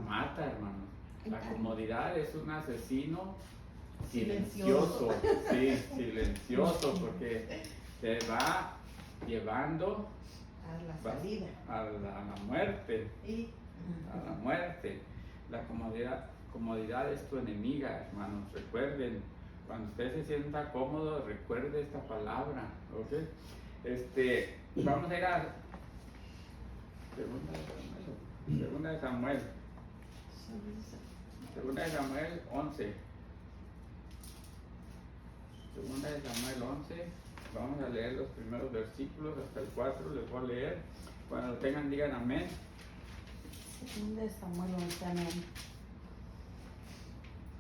mata, hermanos. La comodidad es un asesino silencioso. Sí, silencioso, porque te va llevando a la salida, a la muerte. A la muerte. La comodidad es tu enemiga, hermanos. Recuerden, cuando usted se sienta cómodo, recuerde esta palabra, ¿ok? Vamos a ir a Segunda de Samuel 11. Segunda de Samuel 11. Vamos a leer los primeros versículos hasta el 4. Les voy a leer. Cuando lo tengan, digan amén. Segunda de Samuel 11, amén.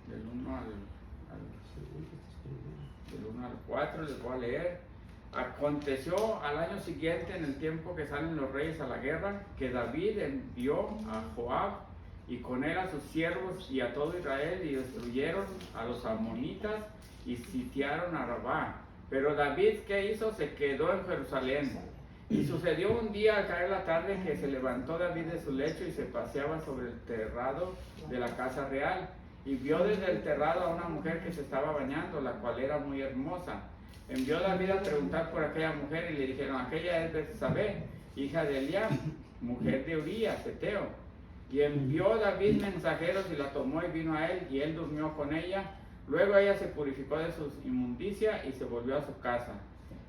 Del 1 al 4 les voy a leer. Aconteció al año siguiente, en el tiempo que salen los reyes a la guerra, que David envió a Joab y con él a sus siervos y a todo Israel, y destruyeron a los amonitas y sitiaron a Rabá. Pero David, ¿qué hizo? Se quedó en Jerusalén. Y sucedió un día al caer la tarde que se levantó David de su lecho y se paseaba sobre el terrado de la casa real. Y vio desde el terrado a una mujer que se estaba bañando, la cual era muy hermosa. Envió David a preguntar por aquella mujer y le dijeron: aquella es Betsabé, hija de Eliab, mujer de Urías, heteo. Y envió David mensajeros y la tomó y vino a él, y él durmió con ella. Luego ella se purificó de su inmundicia y se volvió a su casa.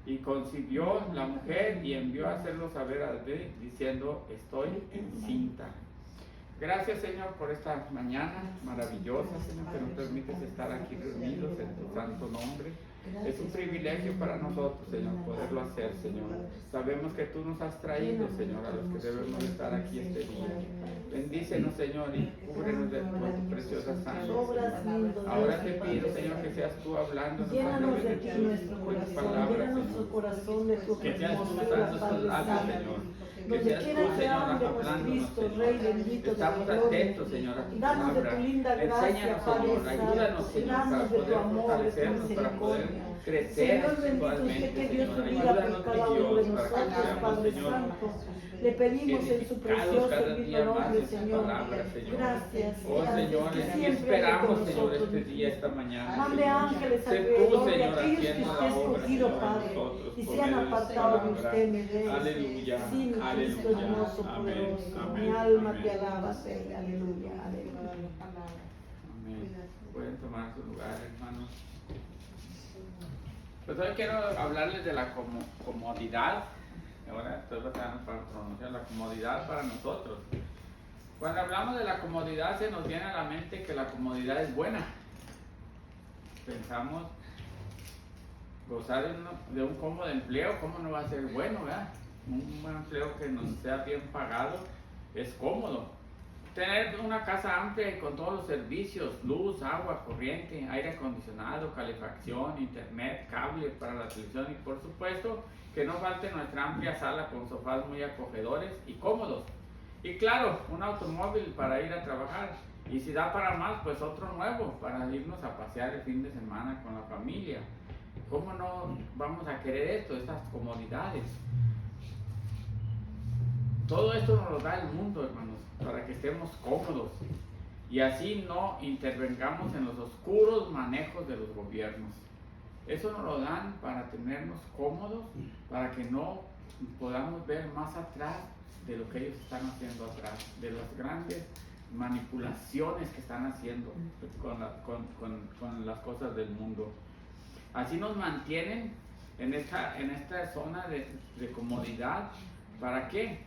Y concibió la mujer y envió a hacerlo saber a David, diciendo: estoy encinta. Gracias, Señor, por esta mañana maravillosa, Señor, que nos permites estar aquí reunidos en tu santo nombre. Es un privilegio para nosotros, Señor, poderlo hacer, Señor. Sabemos que tú nos has traído, Señor, a los que debemos estar aquí este día. Bendícenos, Señor, y cúbrenos de tu preciosa sangre, Señor. Ahora te pido, Señor, que seas tú hablando llénanos de ti nuestro corazón, llena nuestro corazón de tu que seas tú hermosura, usando Padre estos labios, Santo. Señor. Que Donde seas quiera tú, que Señor, hablemos, acoplándonos, Cristo, Señor. Rey bendito de la Estamos gloria. atentos, Señor, a tu Danos de palabra. tu linda gracia, Enséñanos, Padre Señor, ayúdanos, Santo. Señor, para Danos de tu poder amor, de tu fortalecernos, para poder misericordia. crecer Señor bendito, espiritualmente, usted que dio Señor. su vida por Ayúdanos, cada mi uno de Dios, para que nosotros, seamos, Padre Señor, Santo. Le pedimos en su edificados precioso cada y día bendito más nombre, en tu Señor. palabra, Señor. Gracias. Oh, gracias, Señor, que aquí siempre esté esperamos, con Señor, nosotros. este día, esta mañana. Mande Señor. ángeles Sé tú, alrededor de Señor, aquellos que haciendo usted ha la obra, escogido, Señor, en Padre, nosotros, y por se han medio de tu apartado de palabra. usted, mi Rey. Aleluya, Sí, mi Cristo aleluya. hermoso, Amén, poderoso. amén, Mi alma amén. te alaba, Señor. Aleluya, aleluya. Amén. Pueden tomar su lugar, hermanos. Pues hoy quiero hablarles de la comodidad. Ahora estoy tratando para pronunciar la comodidad para nosotros. Cuando hablamos de la comodidad, se nos viene a la mente que la comodidad es buena. Pensamos gozar de un cómodo empleo, ¿cómo no va a ser bueno, verdad? Un buen empleo que nos sea bien pagado es cómodo. Tener una casa amplia y con todos los servicios: luz, agua, corriente, aire acondicionado, calefacción, internet, cable para la televisión, y por supuesto que no falte nuestra amplia sala con sofás muy acogedores y cómodos. Y claro, un automóvil para ir a trabajar. Y si da para más, pues otro nuevo para irnos a pasear el fin de semana con la familia. ¿Cómo no vamos a querer esto, estas comodidades? Todo esto nos lo da el mundo, hermanos, para que estemos cómodos y así no intervengamos en los oscuros manejos de los gobiernos. Eso nos lo dan para tenernos cómodos, para que no podamos ver más atrás de lo que ellos están haciendo atrás, de las grandes manipulaciones que están haciendo con las cosas del mundo. Así nos mantienen en esta zona de comodidad. ¿Para qué?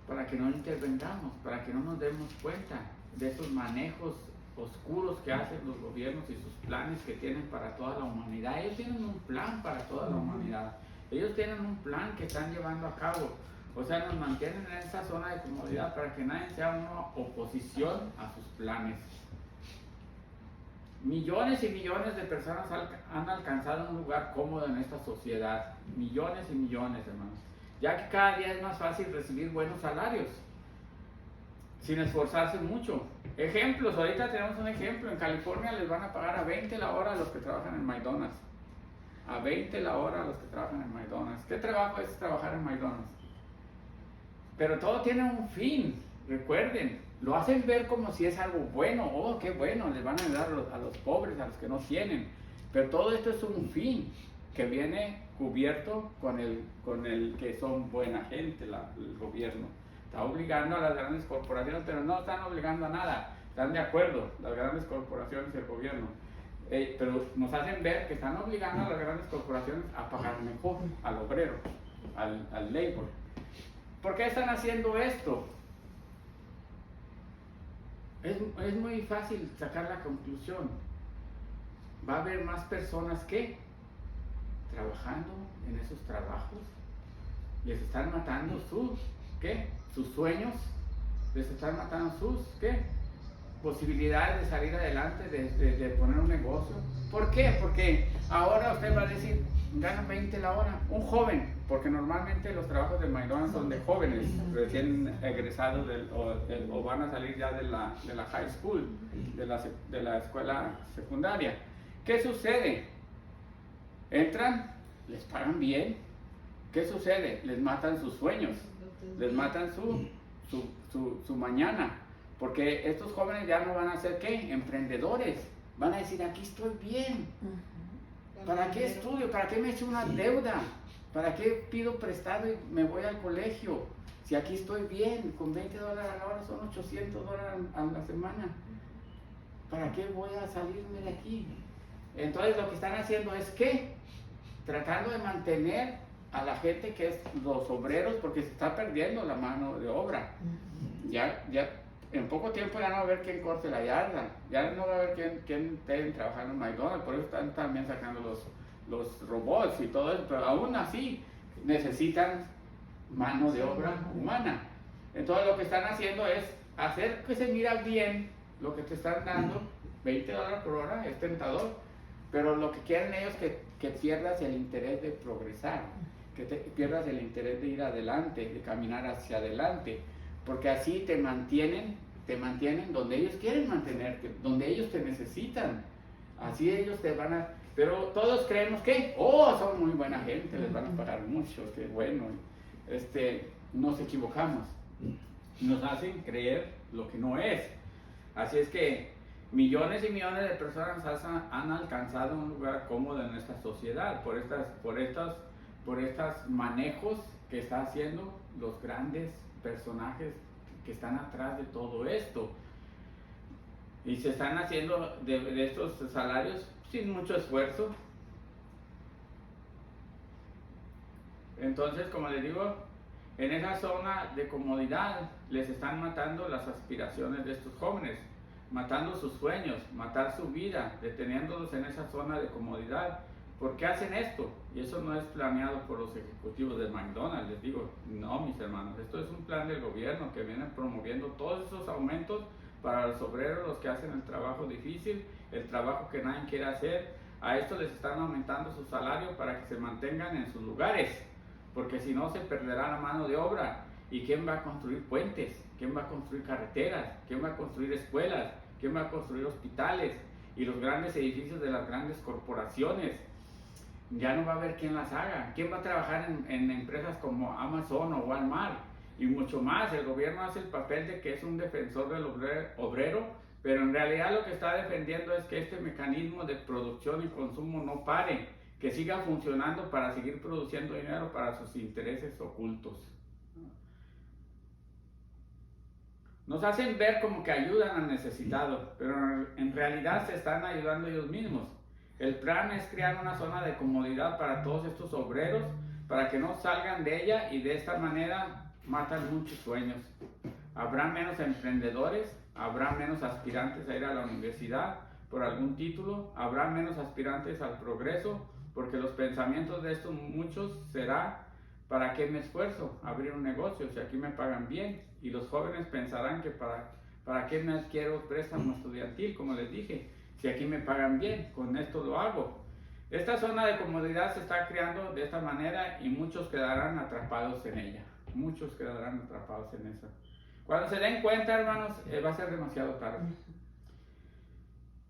Para que no intervengamos, para que no nos demos cuenta de esos manejos oscuros que hacen los gobiernos y sus planes que tienen para toda la humanidad. Ellos tienen un plan para toda la humanidad. Ellos tienen un plan que están llevando a cabo. O sea, nos mantienen en esa zona de comodidad para que nadie sea una oposición a sus planes. Millones y millones de personas han alcanzado un lugar cómodo en esta sociedad. Millones y millones, hermanos. Ya que cada día es más fácil recibir buenos salarios, sin esforzarse mucho. Ejemplos, ahorita tenemos un ejemplo. En California les van a pagar a 20 la hora a los que trabajan en McDonald's. A 20 la hora a los que trabajan en McDonald's. ¿Qué trabajo es trabajar en McDonald's? Pero todo tiene un fin, recuerden. lo hacen ver como si es algo bueno. Oh, qué bueno, les van a ayudar a los pobres, a los que no tienen. Pero todo esto es un fin que viene cubierto con el que son buena gente, el gobierno. Está obligando a las grandes corporaciones, pero no están obligando a nada. Están de acuerdo las grandes corporaciones y el gobierno. Pero nos hacen ver que están obligando a las grandes corporaciones a pagar mejor al obrero, al labor. ¿Por qué están haciendo esto? Es muy fácil sacar la conclusión. Va a haber más personas que trabajando en esos trabajos. Les están matando sus sueños. Les están matando posibilidades de salir adelante, de poner un negocio. ¿Por qué? Porque ahora usted va a decir, gana 20 la hora. Un joven, porque normalmente los trabajos de McDonald's son de jóvenes, recién egresados o van a salir ya de la high school, de la escuela secundaria. ¿Qué sucede? Entran, les pagan bien. ¿Qué sucede? Les matan sus sueños, les matan su mañana. Porque estos jóvenes ya no van a ser, ¿qué? Emprendedores. Van a decir, aquí estoy bien. ¿Para qué estudio? ¿Para qué me echo una deuda? ¿Para qué pido prestado y me voy al colegio? Si aquí estoy bien, con $20 a la hora son $800 a la semana. ¿Para qué voy a salirme de aquí? Entonces lo que están haciendo es, ¿qué? Tratando de mantener a la gente que es los obreros, porque se está perdiendo la mano de obra. Ya en poco tiempo ya no va a haber quien corte la yarda, ya no va a haber quien esté trabajando en McDonald's, por eso están también sacando los robots y todo eso, pero aún así necesitan mano de obra humana. Entonces lo que están haciendo es hacer que se mira bien lo que te están dando, $20 por hora, es tentador, pero lo que quieren ellos es que pierdas el interés de progresar, que pierdas el interés de ir adelante, de caminar hacia adelante. Porque así te mantienen donde ellos quieren mantenerte, donde ellos te necesitan. Así ellos te van a... Pero todos creemos que, son muy buena gente, les van a pagar mucho, qué bueno. Nos equivocamos. Nos hacen creer lo que no es. Así es que millones y millones de personas han alcanzado un lugar cómodo en nuestra sociedad por estos manejos que están haciendo los grandes personajes que están atrás de todo esto, y se están haciendo de estos salarios sin mucho esfuerzo. Entonces, como les digo, en esa zona de comodidad les están matando las aspiraciones de estos jóvenes, matando sus sueños, matar su vida, deteniéndolos en esa zona de comodidad. ¿Por qué hacen esto? Y eso no es planeado por los ejecutivos de McDonald's, les digo, no, mis hermanos, esto es un plan del gobierno que viene promoviendo todos esos aumentos para los obreros, los que hacen el trabajo difícil, el trabajo que nadie quiere hacer. A estos les están aumentando su salario para que se mantengan en sus lugares, porque si no se perderá la mano de obra. ¿Y quién va a construir puentes? ¿Quién va a construir carreteras? ¿Quién va a construir escuelas? ¿Quién va a construir hospitales? Y los grandes edificios de las grandes corporaciones. Ya no va a haber quien las haga. ¿Quién va a trabajar en empresas como Amazon o Walmart? Y mucho más, el gobierno hace el papel de que es un defensor del obrero, pero en realidad lo que está defendiendo es que este mecanismo de producción y consumo no pare, que siga funcionando para seguir produciendo dinero para sus intereses ocultos. Nos hacen ver como que ayudan al necesitado, pero en realidad se están ayudando ellos mismos. El plan es crear una zona de comodidad para todos estos obreros, para que no salgan de ella, y de esta manera matan muchos sueños. Habrá menos emprendedores, habrá menos aspirantes a ir a la universidad por algún título, habrá menos aspirantes al progreso, porque los pensamientos de estos muchos será: ¿para qué me esfuerzo? Abrir un negocio, si aquí me pagan bien. Y los jóvenes pensarán que ¿para qué me adquiero préstamo estudiantil? Como les dije, si aquí me pagan bien, con esto lo hago. Esta zona de comodidad se está creando de esta manera y muchos quedarán atrapados en ella. Muchos quedarán atrapados en eso. Cuando se den cuenta, hermanos, va a ser demasiado tarde.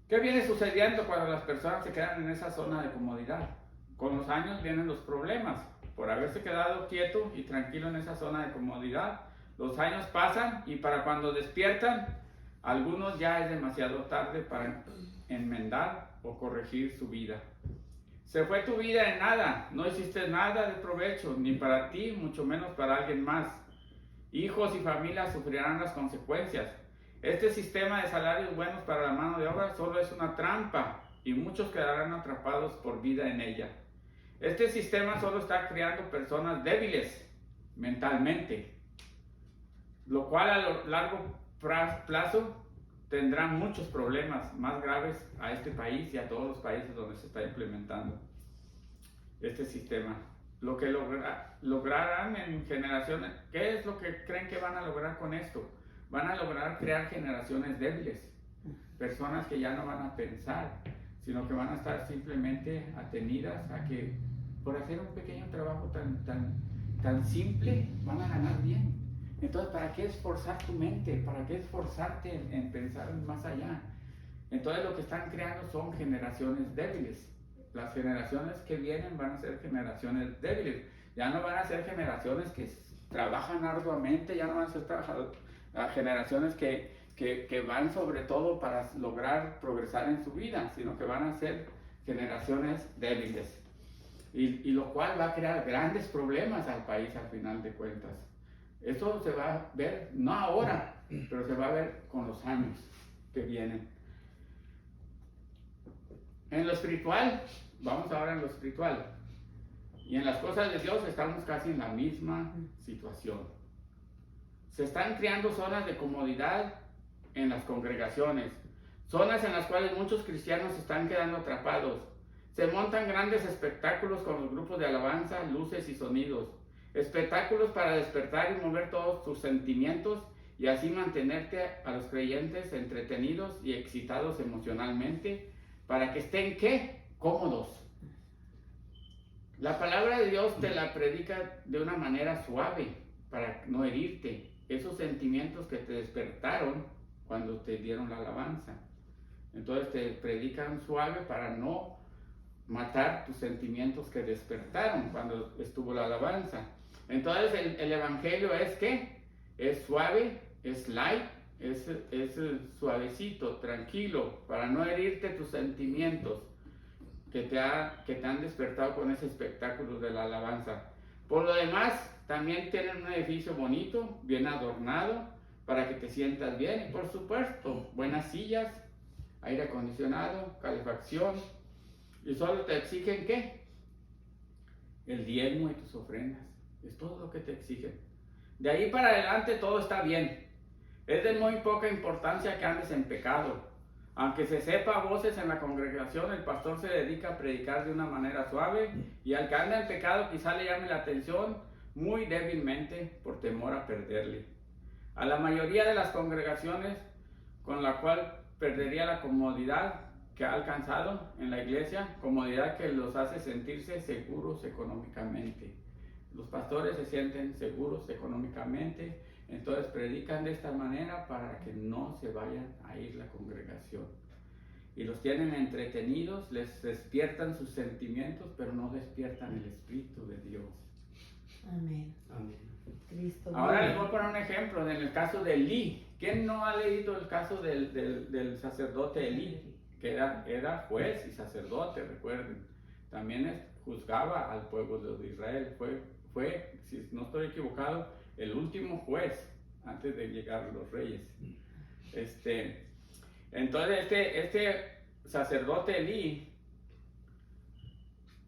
¿Qué viene sucediendo cuando las personas se quedan en esa zona de comodidad? Con los años vienen los problemas. Por haberse quedado quieto y tranquilo en esa zona de comodidad, Los años pasan y para cuando despiertan, algunos ya es demasiado tarde para enmendar o corregir su vida. Se fue tu vida en nada, no hiciste nada de provecho, ni para ti, mucho menos para alguien más. Hijos y familias sufrirán las consecuencias. Este sistema de salarios buenos para la mano de obra solo es una trampa y muchos quedarán atrapados por vida en ella. Este sistema solo está creando personas débiles mentalmente, lo cual a largo plazo tendrá muchos problemas más graves a este país y a todos los países donde se está implementando este sistema. Lo que lograrán en generaciones, ¿qué es lo que creen que van a lograr con esto? Van a lograr crear generaciones débiles, personas que ya no van a pensar, sino que van a estar simplemente atenidas a que por hacer un pequeño trabajo tan simple van a ganar bien. Entonces, ¿para qué esforzar tu mente? ¿Para qué esforzarte en pensar más allá? Entonces, lo que están creando son generaciones débiles. Las generaciones que vienen van a ser generaciones débiles. Ya no van a ser generaciones que trabajan arduamente, ya no van a ser generaciones que van sobre todo para lograr progresar en su vida, sino que van a ser generaciones débiles. Y lo cual va a crear grandes problemas al país al final de cuentas. Eso se va a ver, no ahora, pero se va a ver con los años que vienen. En lo espiritual, vamos ahora en lo espiritual. Y en las cosas de Dios estamos casi en la misma situación. Se están creando zonas de comodidad en las congregaciones, zonas en las cuales muchos cristianos están quedando atrapados. Se montan grandes espectáculos con los grupos de alabanza, luces y sonidos. Espectáculos para despertar y mover todos tus sentimientos y así mantenerte a los creyentes entretenidos y excitados emocionalmente para que estén, ¿qué? Cómodos. La palabra de Dios te la predica de una manera suave para no herirte. Esos sentimientos que te despertaron cuando te dieron la alabanza. Entonces te predican suave para no matar tus sentimientos que despertaron cuando estuvo la alabanza. Entonces el evangelio es ¿qué? Es suave, es light, es suavecito, tranquilo, para no herirte tus sentimientos que te han despertado con ese espectáculo de la alabanza. Por lo demás, también tienen un edificio bonito, bien adornado, para que te sientas bien. Y por supuesto, buenas sillas, aire acondicionado, calefacción. Y solo te exigen ¿qué? El diezmo y tus ofrendas. Es todo lo que te exigen. De ahí para adelante todo está bien. Es de muy poca importancia que andes en pecado. Aunque se sepa a voces en la congregación, el pastor se dedica a predicar de una manera suave y al que anda en pecado quizá le llame la atención muy débilmente por temor a perderle. A la mayoría de las congregaciones con la cual perdería la comodidad que ha alcanzado en la iglesia, comodidad que los hace sentirse seguros económicamente. Los pastores se sienten seguros económicamente, entonces predican de esta manera para que no se vayan a ir la congregación. Y los tienen entretenidos, les despiertan sus sentimientos, pero no despiertan el Espíritu de Dios. Amén. Amén. Cristo. Ahora les voy a poner un ejemplo en el caso de Elí. ¿Quién no ha leído el caso del sacerdote Elí? Que era juez y sacerdote, recuerden. También juzgaba al pueblo de Israel. Fue, si no estoy equivocado, el último juez antes de llegar los reyes. Entonces este sacerdote Elí,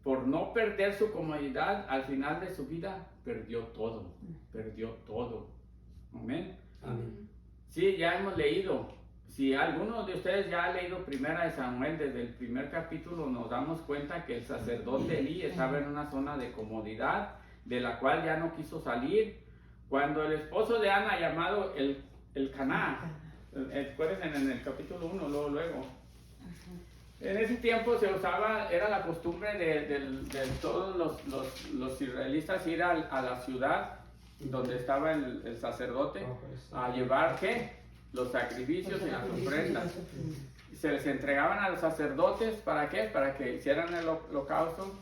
por no perder su comodidad, al final de su vida perdió todo. Amén. Amén. Sí, ya hemos leído. Si alguno de ustedes ya ha leído Primera de Samuel, desde el primer capítulo nos damos cuenta que el sacerdote Elí estaba en una zona de comodidad, de la cual ya no quiso salir. Cuando el esposo de Ana, llamado el Caná, recuerden en el capítulo 1, luego. En ese tiempo se usaba, era la costumbre de todos los israelitas ir a la ciudad donde estaba el sacerdote a llevar ¿qué? Los sacrificios y las ofrendas. Se les entregaban a los sacerdotes, ¿para qué? Para que hicieran el holocausto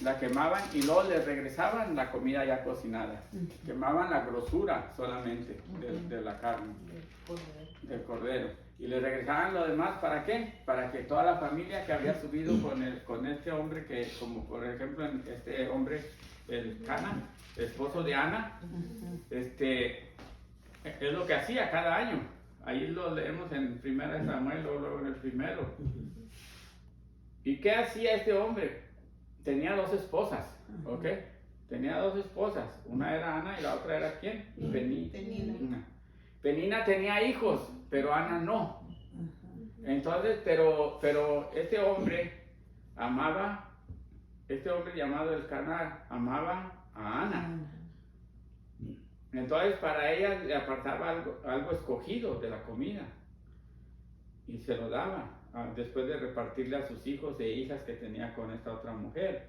la quemaban y luego les regresaban la comida ya cocinada. Quemaban la grosura solamente de la carne, del cordero. Y le regresaban lo demás, ¿para qué? Para que toda la familia que había subido con este hombre, que como por ejemplo este hombre, el Cana, esposo de Ana, es lo que hacía cada año. Ahí lo leemos en 1 Samuel, luego en el primero. ¿Y qué hacía este hombre? Tenía 2 esposas, ¿ok? Tenía 2 esposas. Una era Ana y la otra era ¿quién? Penina. Penina tenía hijos, pero Ana no. Entonces, pero este hombre llamado el Cana, amaba a Ana. Entonces, para ella le apartaba algo escogido de la comida y se lo daba después de repartirle a sus hijos e hijas que tenía con esta otra mujer.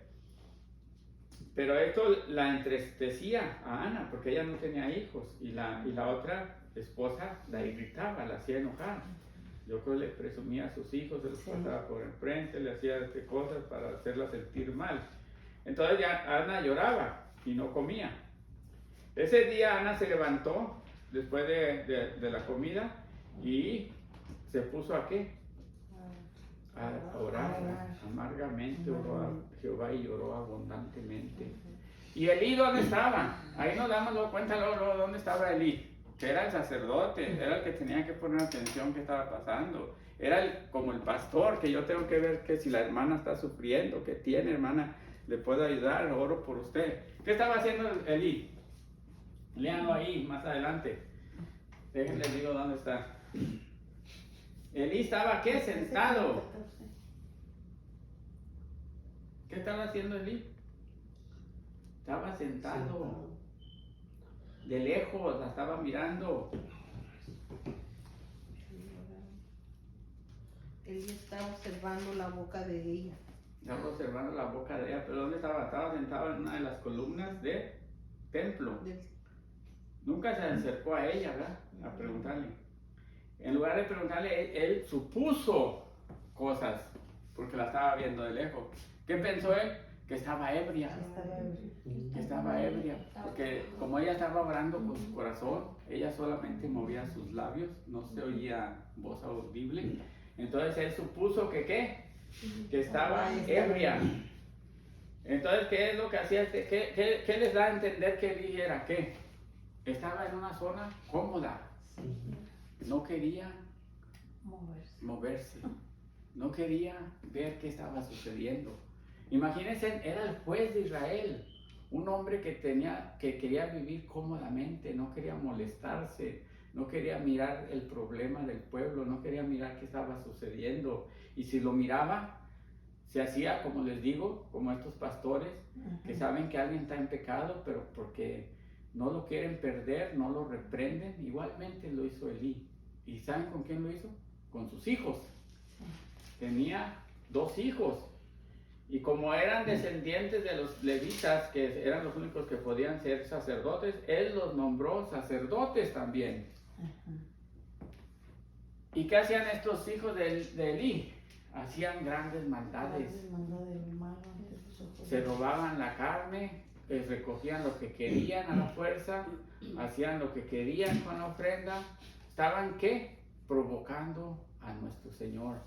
Pero esto la entristecía a Ana porque ella no tenía hijos y la otra esposa la irritaba, la hacía enojar. Yo creo que le presumía a sus hijos, se los pasaba por enfrente, le hacía cosas para hacerla sentir mal. Entonces ya Ana lloraba y no comía. Ese día Ana se levantó después de la comida y se puso ¿a qué? A orar. Amargamente oró a Jehová y lloró abundantemente. ¿Y Elí dónde estaba? Ahí nos damos cuenta luego dónde estaba Elí. Que era el sacerdote, era el que tenía que poner atención qué estaba pasando. Era como el pastor, que yo tengo que ver que si la hermana está sufriendo, que tiene hermana, le puedo ayudar, oro por usted. ¿Qué estaba haciendo Elí? Léanlo ahí, más adelante. Déjenles digo dónde está. Elí estaba, ¿qué? Sentado. ¿Qué estaba haciendo Elí? Estaba sentado. De lejos, la estaba mirando. Él estaba observando la boca de ella. Estaba observando la boca de ella, pero ¿dónde estaba? Estaba sentado en una de las columnas del templo. Nunca se acercó a ella, ¿verdad? A preguntarle. En lugar de preguntarle, él supuso cosas, porque la estaba viendo de lejos. ¿Qué pensó él? Que estaba ebria. Que estaba ebria. Porque como ella estaba orando con su corazón, ella solamente movía sus labios, no se oía voz audible. Entonces él supuso que ¿qué? Que estaba ebria. Entonces, ¿qué es lo que hacía? ¿Qué les da a entender que Elí era? ¿Qué? Estaba en una zona cómoda. No quería moverse. No quería ver qué estaba sucediendo. Imagínense, era el juez de Israel. Un hombre que quería vivir cómodamente, no quería molestarse, no quería mirar el problema del pueblo, no quería mirar qué estaba sucediendo. Y si lo miraba, se hacía, como les digo, como estos pastores que saben que alguien está en pecado, pero porque no lo quieren perder, no lo reprenden. Igualmente lo hizo Elí. ¿Y saben con quién lo hizo? Con sus hijos. Tenía 2 hijos. Y como eran descendientes de los levitas, que eran los únicos que podían ser sacerdotes, él los nombró sacerdotes también. ¿Y qué hacían estos hijos de Elí? Hacían grandes maldades. Se robaban la carne, recogían lo que querían a la fuerza, hacían lo que querían con la ofrenda. ¿Estaban qué? Provocando a nuestro Señor.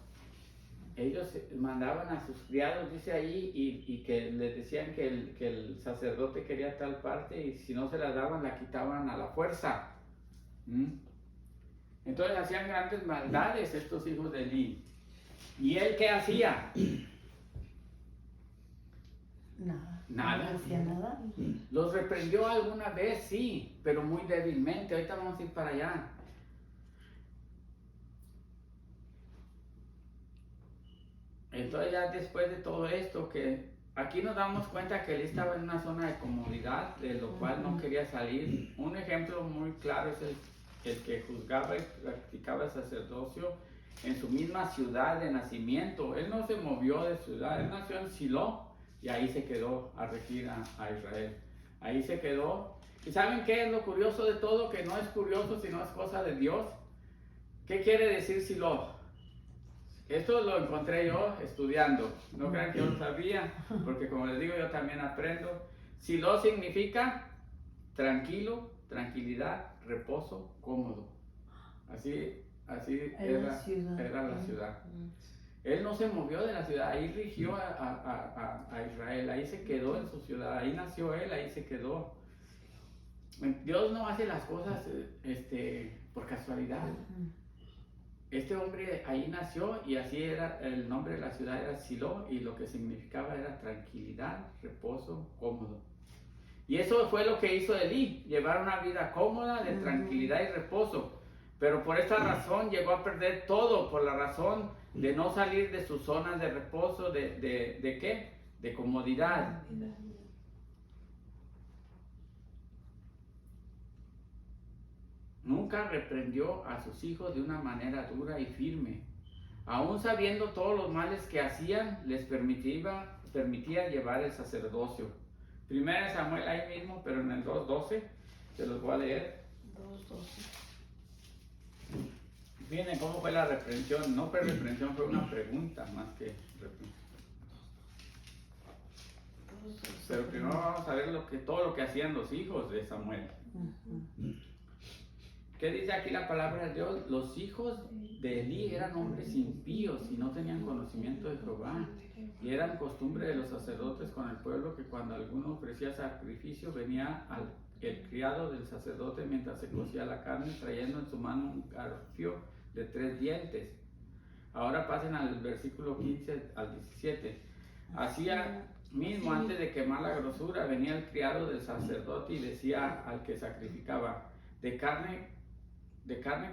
Ellos mandaban a sus criados, dice ahí, y que les decían que el sacerdote quería tal parte y si no se la daban, la quitaban a la fuerza. Entonces hacían grandes maldades estos hijos de Elí. ¿Y él qué hacía? Nada. No hacía nada. Los reprendió alguna vez, sí, pero muy débilmente. Ahorita vamos a ir para allá. Entonces ya después de todo esto, que aquí nos damos cuenta que él estaba en una zona de comodidad, de lo cual no quería salir. Un ejemplo muy claro es el que juzgaba y practicaba el sacerdocio en su misma ciudad de nacimiento. Él no se movió de ciudad, él nació en Silo y ahí se quedó a regir a Israel. Ahí se quedó. ¿Y saben qué es lo curioso de todo? Que no es curioso, sino es cosa de Dios. ¿Qué quiere decir Silo? esto lo encontré yo estudiando. No crean que yo lo sabía, porque como les digo, yo también aprendo. Silo significa tranquilo, tranquilidad, reposo, cómodo. Así era la ciudad. Él no se movió de la ciudad, ahí rigió a Israel, ahí se quedó en su ciudad, ahí nació él, ahí se quedó. Dios no hace las cosas por casualidad. Este hombre ahí nació y así era, el nombre de la ciudad era Silo y lo que significaba era tranquilidad, reposo, cómodo. Y eso fue lo que hizo Elí, llevar una vida cómoda, de tranquilidad y reposo. Pero por esta razón llegó a perder todo, por la razón de no salir de su zona de reposo, ¿de qué? De comodidad. Nunca reprendió a sus hijos de una manera dura y firme. Aún sabiendo todos los males que hacían, les permitía llevar el sacerdocio. Primera Samuel ahí mismo, pero en el 2:12, se los voy a leer. 2:12. Miren cómo fue la reprensión. No fue reprensión, fue una pregunta más que reprensión. Pero primero vamos a ver todo lo que hacían los hijos de Samuel. ¿Qué dice aquí la palabra de Dios? Los hijos de Elí eran hombres impíos y no tenían conocimiento de Jehová. Y eran costumbre de los sacerdotes con el pueblo que cuando alguno ofrecía sacrificio venía el criado del sacerdote mientras se cocía la carne trayendo en su mano un garfio de 3 dientes. Ahora pasen al versículo 15 al 17. Hacía mismo antes de quemar la grosura venía el criado del sacerdote y decía al que sacrificaba: de carne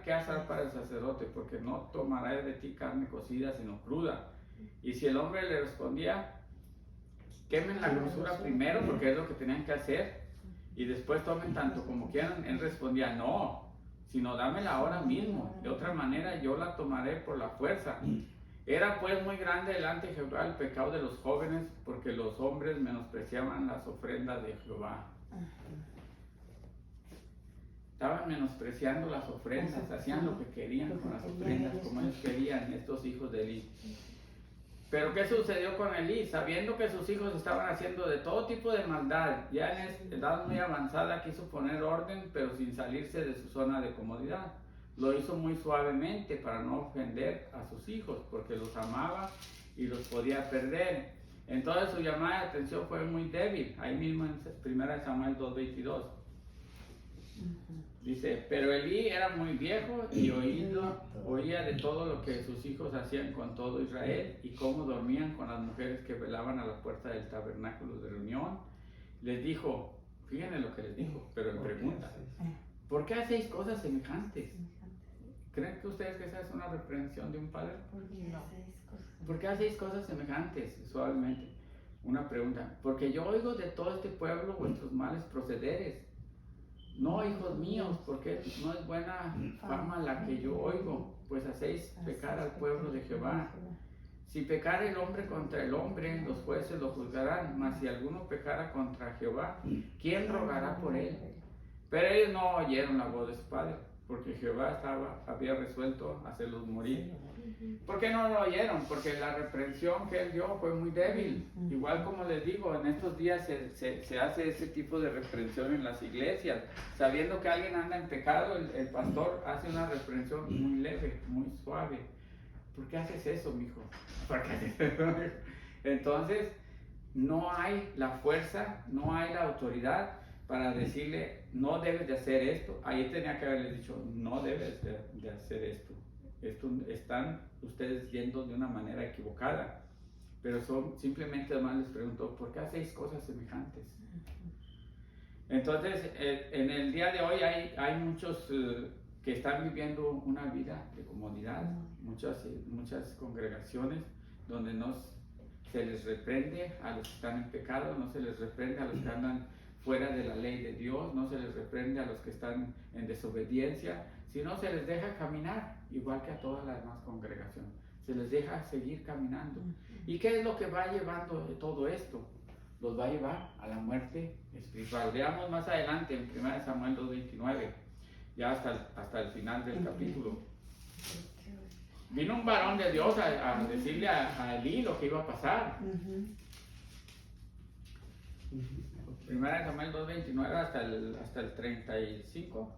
que asar para el sacerdote, porque no tomará de ti carne cocida sino cruda. Y si el hombre le respondía: quemen la grosura primero, porque es lo que tenían que hacer, y después tomen tanto como quieran, él respondía: no, sino dámela ahora mismo, de otra manera yo la tomaré por la fuerza. Era pues muy grande delante de Jehová el pecado de los jóvenes, porque los hombres menospreciaban las ofrendas de Jehová. Estaban menospreciando las ofrendas, hacían lo que querían con las ofrendas, como ellos querían, estos hijos de Elí. Pero ¿qué sucedió con Elí? Sabiendo que sus hijos estaban haciendo de todo tipo de maldad, ya en edad muy avanzada quiso poner orden, pero sin salirse de su zona de comodidad. Lo hizo muy suavemente para no ofender a sus hijos, porque los amaba y los podía perder. Entonces su llamada de atención fue muy débil, ahí mismo en 1 Samuel 2:22. Dice: pero Elí era muy viejo y oía de todo lo que sus hijos hacían con todo Israel y cómo dormían con las mujeres que velaban a la puerta del tabernáculo de reunión. Les dijo, fíjense lo que les dijo, pero en pregunta: ¿por qué hacéis cosas semejantes? ¿Creen que ustedes que esa es una reprensión de un padre? No. ¿Por qué hacéis cosas semejantes? Suavemente. Una pregunta: porque yo oigo de todo este pueblo vuestros males procederes. No, hijos míos, porque no es buena fama la que yo oigo, pues hacéis pecar al pueblo de Jehová. Si pecare el hombre contra el hombre, los jueces lo juzgarán, mas si alguno pecara contra Jehová, ¿quién rogará por él? Pero ellos no oyeron la voz de su padre, porque Jehová había resuelto hacerlos morir. ¿Por qué no lo oyeron? Porque la reprensión que él dio fue muy débil. Igual como les digo, en estos días se hace ese tipo de reprensión en las iglesias. Sabiendo que alguien anda en pecado, el pastor hace una reprensión muy leve, muy suave. ¿Por qué haces eso, mijo? ¿Por qué haces eso, mijo? Entonces, no hay la fuerza, no hay la autoridad para decirle: no debes de hacer esto. Ahí tenía que haberle dicho: no debes de hacer esto. Están ustedes yendo de una manera equivocada. Pero simplemente además les preguntó: ¿por qué hacéis cosas semejantes? Entonces, en el día de hoy hay muchos que están viviendo una vida de comodidad, muchas congregaciones donde no se les reprende a los que están en pecado, no se les reprende a los que andan fuera de la ley de Dios, no se les reprende a los que están en desobediencia, sino se les deja caminar, igual que a todas las demás congregaciones. Se les deja seguir caminando. ¿Y qué es lo que va llevando todo esto? Los va a llevar a la muerte espiritual. Veamos más adelante en 1 Samuel 2:29, ya hasta el final del capítulo. vino un varón de Dios a decirle a Elí lo que iba a pasar. Primera de Samuel 2:29 hasta el 35.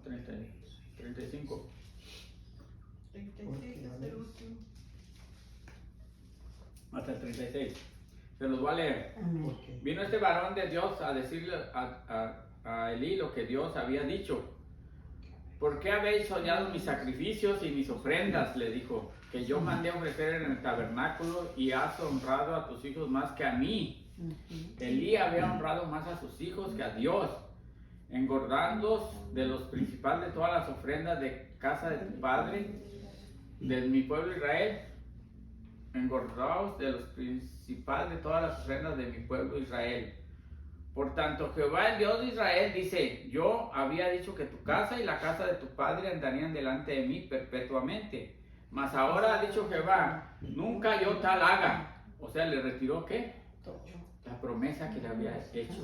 36 es el último. Hasta el 36. Se los voy a leer. Amén. Vino este varón de Dios a decirle a Elí lo que Dios había dicho. ¿Por qué habéis hollado mis sacrificios y mis ofrendas? Le dijo, que yo mandé a ofrecer en el tabernáculo y has honrado a tus hijos más que a mí. Elí había honrado más a sus hijos que a Dios, engordando de los principales de todas las ofrendas de casa de tu padre, de mi pueblo Israel. Engordaos de los principales de todas las ofrendas de mi pueblo Israel. Por tanto, Jehová, el Dios de Israel, dice, yo había dicho que tu casa y la casa de tu padre andarían delante de mí perpetuamente. Mas ahora ha dicho Jehová, nunca yo tal haga. O sea, le retiró, ¿qué? La promesa que le había hecho.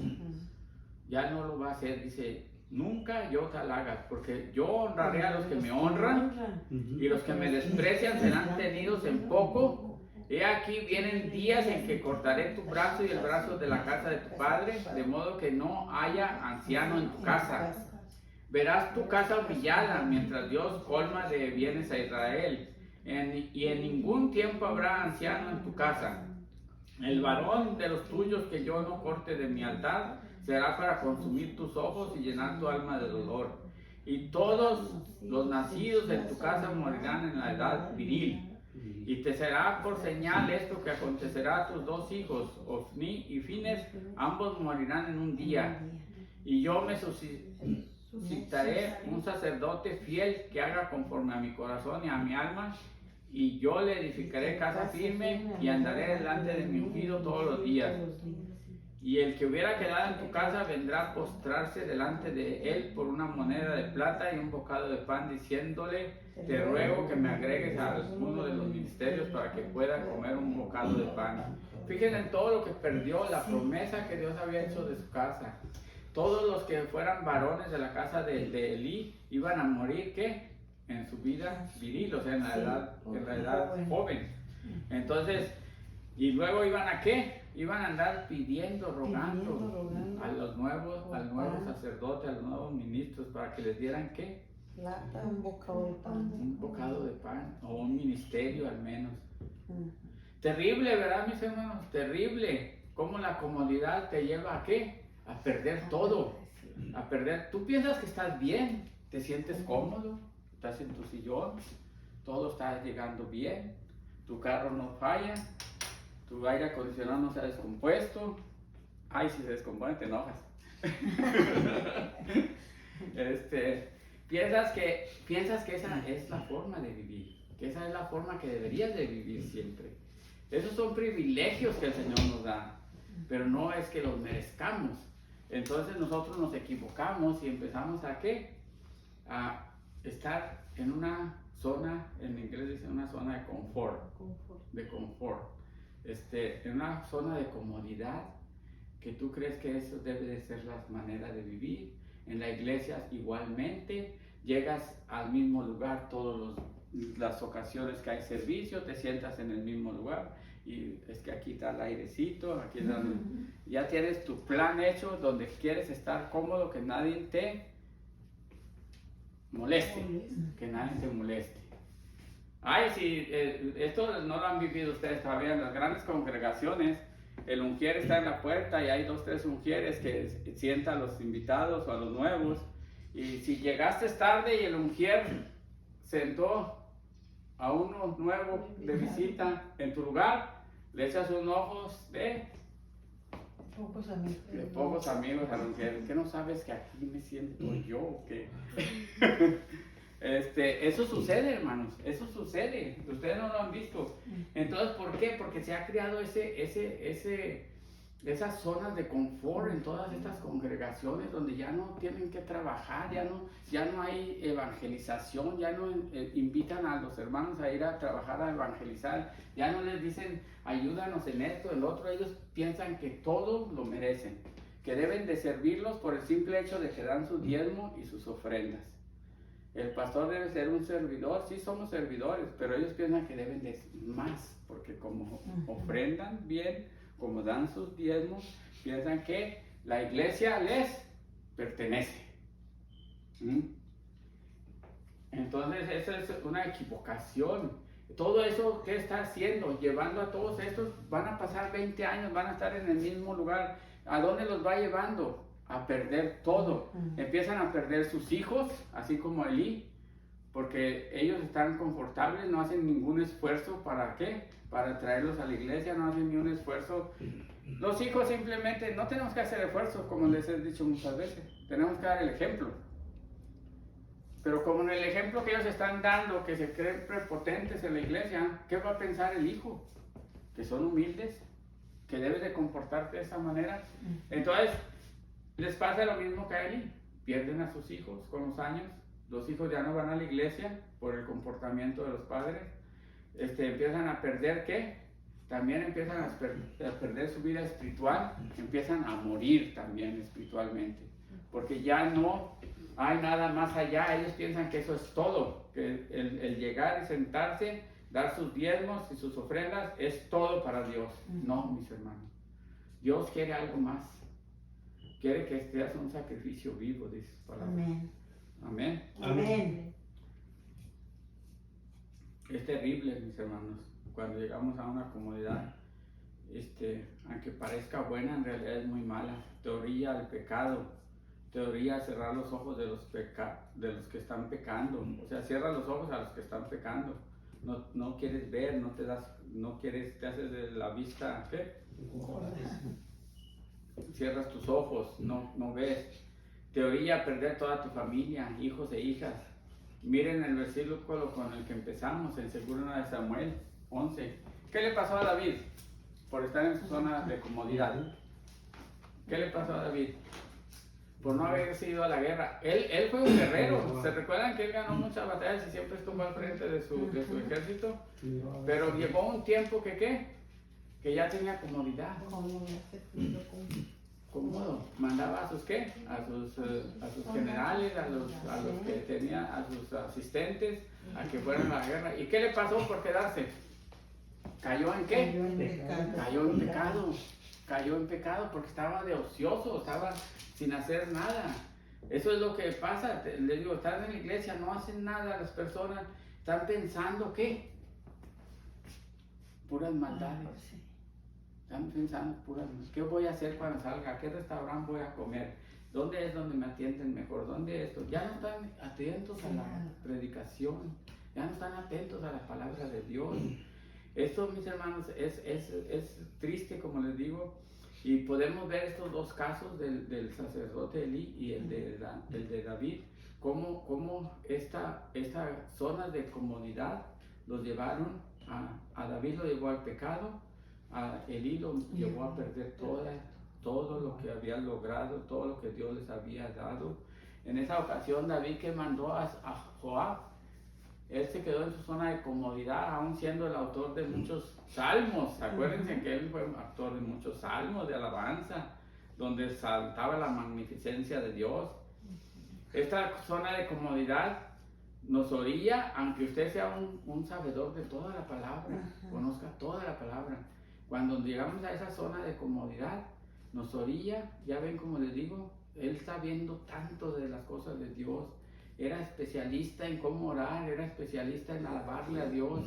Ya no lo va a hacer, dice, nunca yo tal haga, porque yo honraré a los que me honran y los que me desprecian serán tenidos en poco. He aquí vienen días en que cortaré tu brazo y el brazo de la casa de tu padre, de modo que no haya anciano en tu casa. Verás tu casa humillada mientras Dios colma de bienes a Israel, y en ningún tiempo habrá anciano en tu casa. El varón de los tuyos que yo no corte de mi altar será para consumir tus ojos y llenar tu alma de dolor. Y todos los nacidos en tu casa morirán en la edad viril. Y te será por señal esto que acontecerá a tus dos hijos, Ofni y Fines, ambos morirán en un día. Y yo me suscitaré un sacerdote fiel que haga conforme a mi corazón y a mi alma, y yo le edificaré casa firme y andaré delante de mi ungido todos los días. Y el que hubiera quedado en tu casa vendrá a postrarse delante de él por una moneda de plata y un bocado de pan, diciéndole, te ruego que me agregues a uno de los ministerios para que pueda comer un bocado de pan. Fíjense en todo lo que perdió, la promesa que Dios había hecho de su casa. Todos los que fueran varones de la casa de Elí iban a morir, ¿qué? En su vida viril, o sea, en la edad joven. Entonces, y luego iban a ¿qué? Iban a andar pidiendo, rogando al nuevo sacerdote, a los nuevos ministros, para que les dieran ¿qué? Plata, un bocado de pan. Un bocado de pan, o un ministerio al menos. Terrible, ¿verdad, mis hermanos? Terrible. Cómo la comodidad te lleva a ¿qué? A perder todo. A perder. Tú piensas que estás bien, te sientes cómodo, estás en tu sillón, todo está llegando bien, tu carro no falla, tu aire acondicionado no se ha descompuesto. Ay, si se descompone te enojas. Piensas que esa es la forma de vivir, que esa es la forma que deberías de vivir siempre. Esos son privilegios que el Señor nos da, pero no es que los merezcamos. Entonces nosotros nos equivocamos y empezamos a ¿qué? A estar en una zona, en inglés dicen una zona de confort. En una zona de comodidad, que tú crees que eso debe de ser la manera de vivir. En la iglesia igualmente, llegas al mismo lugar todas las ocasiones que hay servicio, te sientas en el mismo lugar y es que aquí está el airecito, aquí es donde ya tienes tu plan hecho, donde quieres estar cómodo, que nadie te moleste, que nadie te moleste. Ay, si esto no lo han vivido ustedes todavía en las grandes congregaciones, el ungier está en la puerta y hay 2 o 3 ungieres que sientan a los invitados o a los nuevos, y si llegaste tarde y el ungier sentó a uno nuevo de visita en tu lugar, le echas unos ojos de pocos amigos al ungier. ¿Qué no sabes que aquí me siento yo o qué? Eso sucede, hermanos, eso sucede, ustedes no lo han visto. Entonces, ¿por qué? Porque se ha creado esas zonas de confort en todas estas congregaciones donde ya no tienen que trabajar, ya no hay evangelización, ya no invitan a los hermanos a ir a trabajar a evangelizar, ya no les dicen ayúdanos en esto, en lo otro. Ellos piensan que todo lo merecen, que deben de servirlos por el simple hecho de que dan su diezmo y sus ofrendas. El pastor debe ser un servidor, sí somos servidores, pero ellos piensan que deben de más, porque como ofrendan bien, como dan sus diezmos, piensan que la iglesia les pertenece. Entonces esa es una equivocación. Todo eso que está haciendo, llevando a todos estos, van a pasar 20 años, van a estar en el mismo lugar. ¿A dónde los va llevando? A perder todo. Empiezan a perder sus hijos, así como Elí, porque ellos están confortables, no hacen ningún esfuerzo. ¿Para qué? Para traerlos a la iglesia, no hacen ningún esfuerzo. Los hijos simplemente no tenemos que hacer esfuerzo, como les he dicho muchas veces, tenemos que dar el ejemplo. Pero como en el ejemplo que ellos están dando, que se creen prepotentes en la iglesia, ¿qué va a pensar el hijo? Que son humildes, que debes de comportarte de esa manera. Entonces, les pasa lo mismo que a Eli, pierden a sus hijos con los años, los hijos ya no van a la iglesia por el comportamiento de los padres, empiezan a perder ¿qué? También empiezan a perder su vida espiritual, empiezan a morir también espiritualmente, porque ya no hay nada más allá. Ellos piensan que eso es todo, que el llegar y sentarse, dar sus diezmos y sus ofrendas es todo para Dios. No, mis hermanos, Dios quiere algo más. Quiere que seas un sacrificio vivo, dice su palabra. Amén. Amén. Amén. Es terrible, mis hermanos, cuando llegamos a una comunidad, aunque parezca buena, en realidad es muy mala. Te orilla al pecado, te orilla a cerrar los ojos de los que están pecando. O sea, cierra los ojos a los que están pecando. No quieres ver, no quieres, te haces de la vista, ¿qué? Cierras tus ojos, no ves. Te orilla a perder toda tu familia, hijos e hijas. Miren el versículo con el que empezamos, en 2 de Samuel 11. ¿Qué le pasó a David por estar en su zona de comodidad? ¿Qué le pasó a David? Por no haber ido a la guerra. Él fue un guerrero. ¿Se recuerdan que él ganó muchas batallas y siempre estuvo al frente de su ejército? Pero llegó un tiempo que ya tenía comodidad. Cómodo. Mandaba a sus ¿qué? A sus generales, a los que tenía, a sus asistentes, a que fueran a la guerra. ¿Y qué le pasó por quedarse? ¿Cayó en qué? Cayó en pecado porque estaba de ocioso, estaba sin hacer nada. Eso es lo que pasa. Les digo, están en la iglesia, no hacen nada, las personas están pensando ¿qué? Puras maldades. Están pensando ¿qué voy a hacer cuando salga? ¿A qué restaurante voy a comer? ¿Dónde es donde me atienden mejor? ¿Dónde esto? Ya no están atentos a la predicación, ya no están atentos a la palabra de Dios. Esto, mis hermanos, es triste, como les digo, y podemos ver estos dos casos del sacerdote Elí y el de David, cómo esta zona de comodidad los llevaron a David, lo llevó al pecado. A Elí lo llevó a perder todo lo que había logrado, todo lo que Dios les había dado. En esa ocasión David, que mandó a Joab, él se quedó en su zona de comodidad, aún siendo el autor de muchos salmos. Acuérdense que él fue autor de muchos salmos de alabanza, donde saltaba la magnificencia de Dios. Esta zona de comodidad nos orilla, aunque usted sea un sabedor de toda la palabra, conozca toda la palabra. Cuando llegamos a esa zona de comodidad, nos orilla, ya ven como les digo, él está viendo tanto de las cosas de Dios, era especialista en cómo orar, era especialista en alabarle a Dios,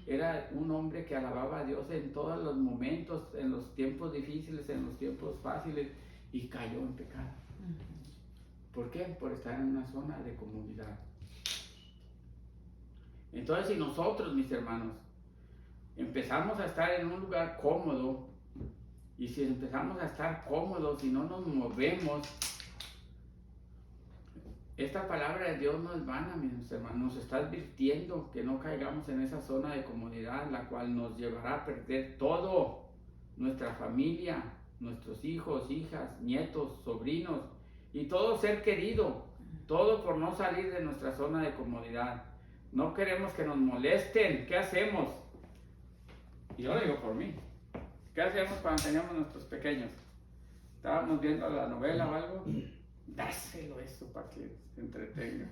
era un hombre que alababa a Dios en todos los momentos, en los tiempos difíciles, en los tiempos fáciles, y cayó en pecado. ¿Por qué? Por estar en una zona de comodidad. Entonces, si nosotros, mis hermanos, empezamos a estar en un lugar cómodo, y si empezamos a estar cómodos y no nos movemos, esta palabra de Dios no es vana, mis hermanos, nos está advirtiendo que no caigamos en esa zona de comodidad, la cual nos llevará a perder todo, nuestra familia, nuestros hijos, hijas, nietos, sobrinos, y todo ser querido, todo por no salir de nuestra zona de comodidad. No queremos que nos molesten. ¿Qué hacemos? Y yo lo digo por mí. ¿Qué hacemos cuando teníamos nuestros pequeños? Estábamos viendo la novela o algo. Dáselo eso para que se entretenga.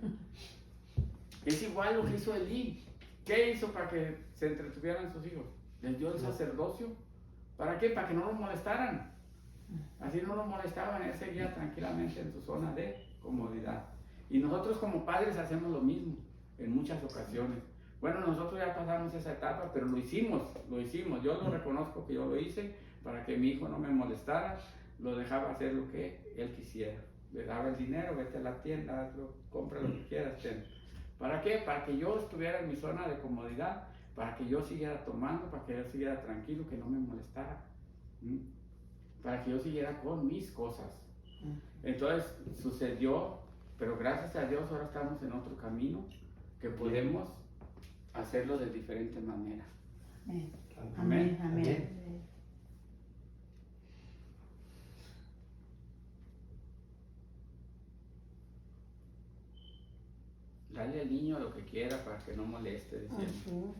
Es igual lo que hizo Elí. ¿Qué hizo para que se entretuvieran sus hijos? Les dio el sacerdocio. ¿Para qué? Para que no los molestaran. Así no los molestaban, él seguía tranquilamente en su zona de comodidad. Y nosotros como padres hacemos lo mismo en muchas ocasiones. Bueno, nosotros ya pasamos esa etapa, pero lo hicimos. Yo lo reconozco que yo lo hice para que mi hijo no me molestara, lo dejaba hacer lo que él quisiera. Le daba el dinero, vete a la tienda, hazlo, compra lo que quieras, ten. ¿Para qué? Para que yo estuviera en mi zona de comodidad, para que yo siguiera tomando, para que yo siguiera tranquilo, que no me molestara. Para que yo siguiera con mis cosas. Entonces sucedió, pero gracias a Dios ahora estamos en otro camino que podemos hacerlo de diferente manera. Amén. Amén. Amén. Dale al niño lo que quiera para que no moleste, decíamos.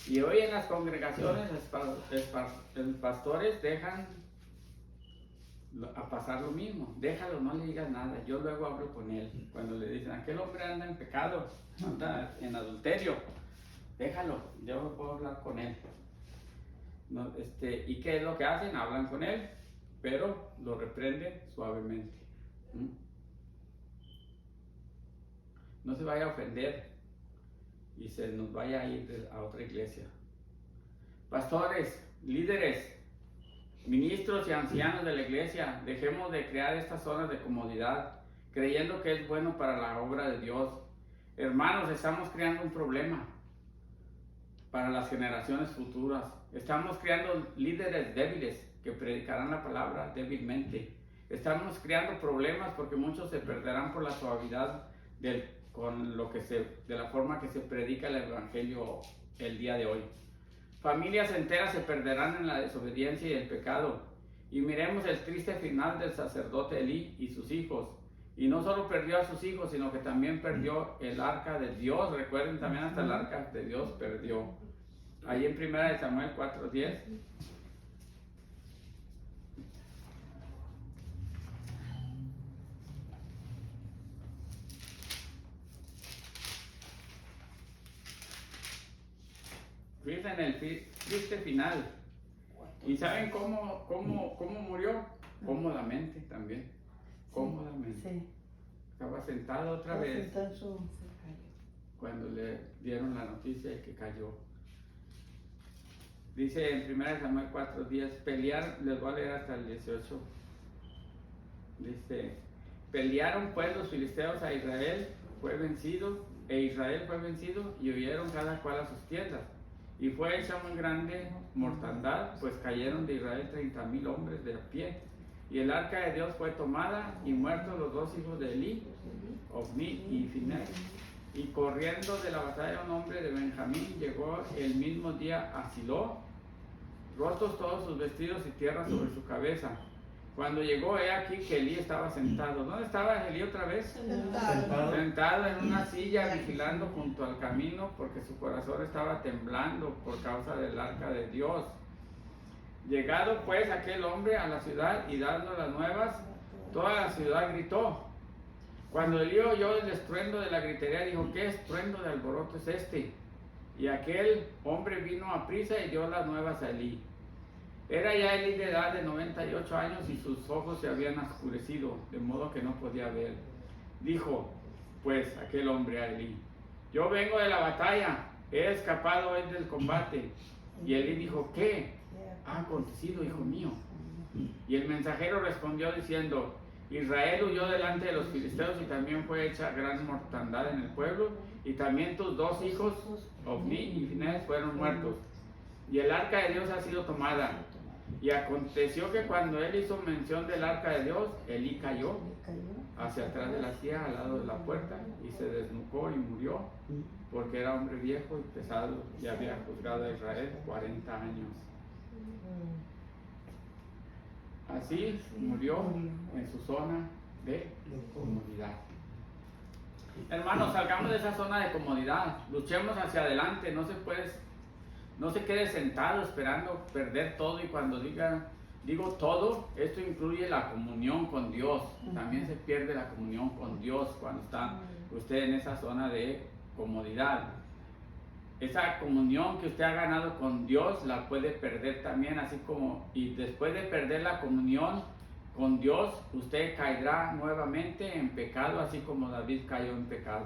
Y hoy en las congregaciones los pastores dejan a pasar lo mismo. Déjalo, no le digas nada. Yo luego hablo con él. Cuando le dicen, aquel hombre anda en pecado, anda en adulterio, déjalo, yo puedo hablar con él. No, ¿y qué es lo que hacen? Hablan con él, pero lo reprenden suavemente. No se vaya a ofender y se nos vaya a ir a otra iglesia. Pastores, líderes, ministros y ancianos de la iglesia, dejemos de crear estas zonas de comodidad, creyendo que es bueno para la obra de Dios. Hermanos, estamos creando un problema para las generaciones futuras. Estamos creando líderes débiles que predicarán la palabra débilmente. Estamos creando problemas porque muchos se perderán por la suavidad de la forma que se predica el evangelio el día de hoy. Familias enteras se perderán en la desobediencia y el pecado. Y miremos el triste final del sacerdote Elí y sus hijos. Y no solo perdió a sus hijos, sino que también perdió el arca de Dios. Recuerden, también hasta el arca de Dios perdió. Ahí en 1 Samuel 4:10. Fíjense en el triste final. ¿Y saben cómo murió? Cómodamente también. Cómodamente. Sí. Estaba sentado otra vez cuando le dieron la noticia de que cayó. Dice en 1 Samuel 4:10, pelear, les voy a leer hasta el 18. Dice, pelearon pues los filisteos a Israel, fue vencido, Israel fue vencido y huyeron cada cual a sus tiendas. Y fue hecha muy grande mortandad, pues cayeron de Israel 30,000 hombres de a pie. Y el arca de Dios fue tomada y muertos los dos hijos de Elí, Ofni y Finés. Y corriendo de la batalla un hombre de Benjamín llegó el mismo día a Silo, rotos todos sus vestidos y tierra sobre su cabeza. Cuando llegó, he aquí que Elí estaba sentado. ¿Dónde estaba Elí otra vez? Sentado en una silla vigilando junto al camino porque su corazón estaba temblando por causa del arca de Dios. Llegado pues aquel hombre a la ciudad y dando las nuevas, toda la ciudad gritó. Cuando Elí oyó el estruendo de la gritería, dijo, ¿qué estruendo de alboroto es este? Y aquel hombre vino a prisa y dio las nuevas a Elí. Era ya Elí de edad de 98 años y sus ojos se habían oscurecido, de modo que no podía ver. Dijo pues aquel hombre a Elí, yo vengo de la batalla, he escapado hoy del combate. Y Elí dijo, ¿qué ha acontecido, hijo mío? Y el mensajero respondió diciendo, Israel huyó delante de los filisteos y también fue hecha gran mortandad en el pueblo, y también tus dos hijos, Ofni y Finés, fueron muertos. Y el arca de Dios ha sido tomada. Y aconteció que cuando él hizo mención del arca de Dios, Elí cayó hacia atrás de la silla, al lado de la puerta, y se desnucó y murió, porque era hombre viejo y pesado, y había juzgado a Israel 40 años. Así murió en su zona de comodidad. Hermanos, salgamos de esa zona de comodidad, luchemos hacia adelante, no se quede sentado esperando perder todo. Y cuando digo todo, esto incluye la comunión con Dios. También se pierde la comunión con Dios cuando está usted en esa zona de comodidad. Esa comunión que usted ha ganado con Dios la puede perder también, así como, y después de perder la comunión con Dios, usted caerá nuevamente en pecado, así como David cayó en pecado.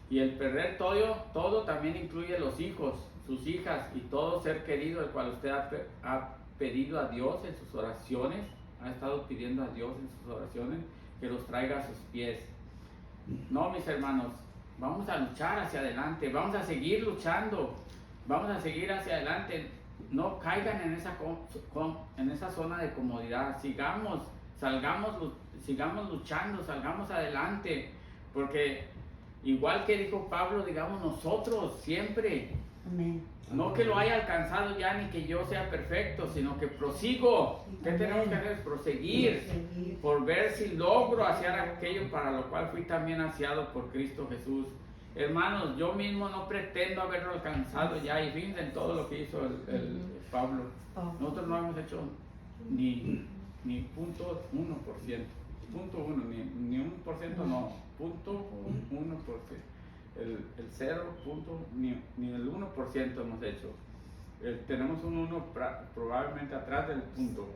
Y el perder todo también incluye los hijos, sus hijas y todo ser querido, el cual usted ha pedido a Dios en sus oraciones, ha estado pidiendo a Dios en sus oraciones que los traiga a sus pies. No, mis hermanos, vamos a luchar hacia adelante, vamos a seguir luchando, vamos a seguir hacia adelante. No caigan en esa zona de comodidad, sigamos luchando, salgamos adelante, porque igual que dijo Pablo, digamos nosotros siempre, Amén. no que lo haya alcanzado ya ni que yo sea perfecto, sino que prosigo. ¿Qué tenemos que hacer? Proseguir, por ver si logro hacer aquello para lo cual fui también asiado por Cristo Jesús. Hermanos, yo mismo no pretendo haberlo alcanzado ya, y fíjense en todo lo que hizo el Pablo. Nosotros no hemos hecho ni 0.1%, punto uno, ni 1%, no, 0.1%. El 0. Ni el 1% hemos hecho. Tenemos un 1 probablemente atrás del punto.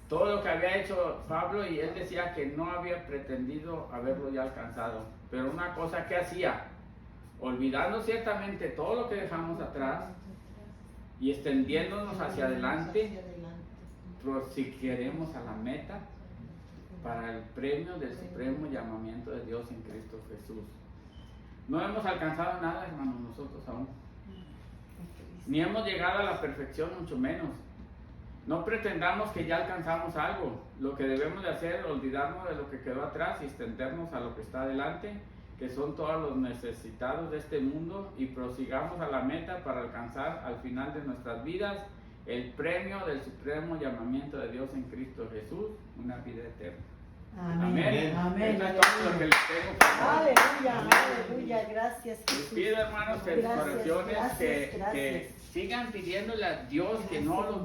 Todo lo que había hecho Pablo, y él decía que no había pretendido haberlo ya alcanzado, pero una cosa que hacía, olvidando ciertamente todo lo que dejamos atrás y extendiéndonos hacia adelante, prosiguiremos a la meta para el premio del supremo llamamiento de Dios en Cristo Jesús. No hemos alcanzado nada, hermanos, nosotros aún. Ni hemos llegado a la perfección, mucho menos. No pretendamos que ya alcanzamos algo. Lo que debemos de hacer es olvidarnos de lo que quedó atrás y extendernos a lo que está adelante, que son todos los necesitados de este mundo, y prosigamos a la meta para alcanzar al final de nuestras vidas el premio del supremo llamamiento de Dios en Cristo Jesús, una vida eterna. Amén. Amén. Eso es todo lo que les tengo para hoy. Aleluya, gracias. Les pido, hermanos, que en sus Gracias, oraciones gracias. que sigan pidiéndole a Dios que no los